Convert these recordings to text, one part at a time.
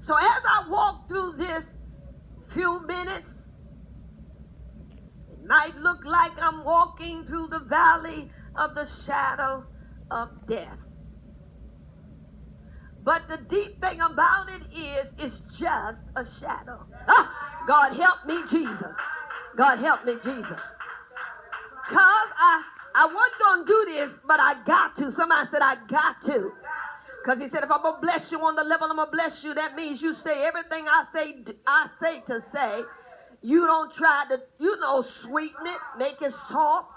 So as I walk through this few minutes, it might look like I'm walking through the valley of the shadow of death. But the deep thing about it is, it's just a shadow. Ah, God help me, Jesus. God help me, Jesus. Because I wasn't going to do this, but I got to. Somebody said I got to. Because he said, if I'm going to bless you on the level I'm going to bless you, that means you say everything I say to say. You don't try to, sweeten it, make it soft.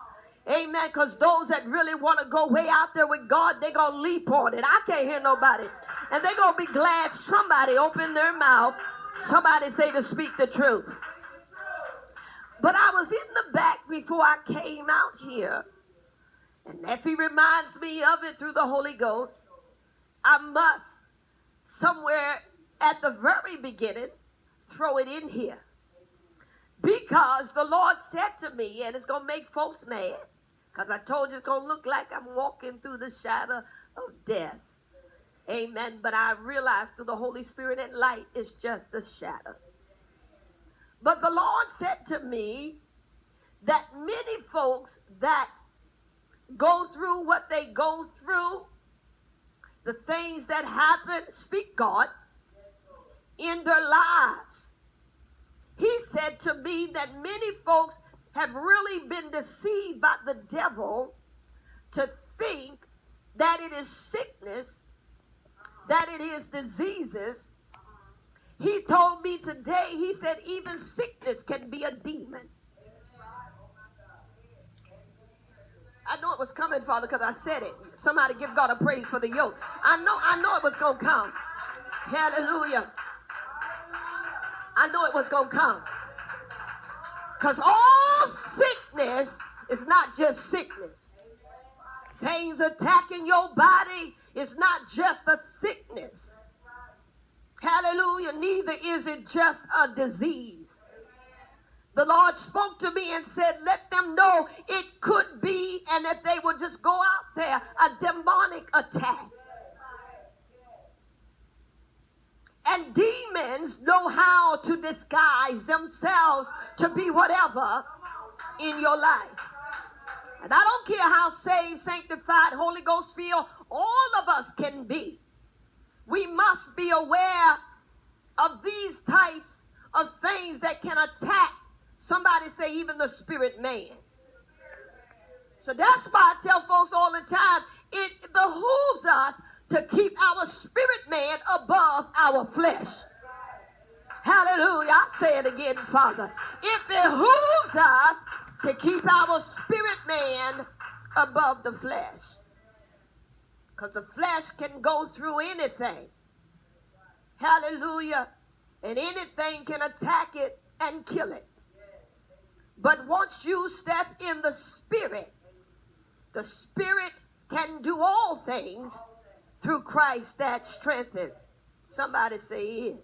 Amen. Because those that really want to go way out there with God, they're going to leap on it. I can't hear nobody. And they're going to be glad somebody opened their mouth. Somebody say to speak the truth. But I was in the back before I came out here. And if he reminds me of it through the Holy Ghost, I must, somewhere at the very beginning, throw it in here. Because the Lord said to me, and it's going to make folks mad, because I told you it's going to look like I'm walking through the shadow of death. Amen. But I realized through the Holy Spirit and light, it's just a shadow. But the Lord said to me that many folks that go through what they go through, the things that happen, speak God, in their lives. He said to me that many folks have really been deceived by the devil to think that it is sickness, that it is diseases. He told me today, he said even sickness can be a demon. I know it was coming, Father, because I said it. Somebody give God a praise for the yoke. I know it was going to come. Hallelujah. I know it was going to come. Because all sickness is not just sickness. Things attacking your body is not just a sickness. Hallelujah. Neither is it just a disease. The Lord spoke to me and said, let them know it could be, and if they would just go out there, a demonic attack. And demons know how to disguise themselves to be whatever in your life. And I don't care how saved, sanctified, Holy Ghost filled all of us can be. We must be aware of these types of things that can attack, somebody say, even the spirit man. So that's why I tell folks all the time, it behooves us to keep our spirit man above our flesh. Hallelujah. I'll say it again, Father. It behooves us to keep our spirit man above the flesh. Because the flesh can go through anything. Hallelujah. And anything can attack it and kill it. But once you step in the spirit can do all things through Christ that strengthens. Somebody say it.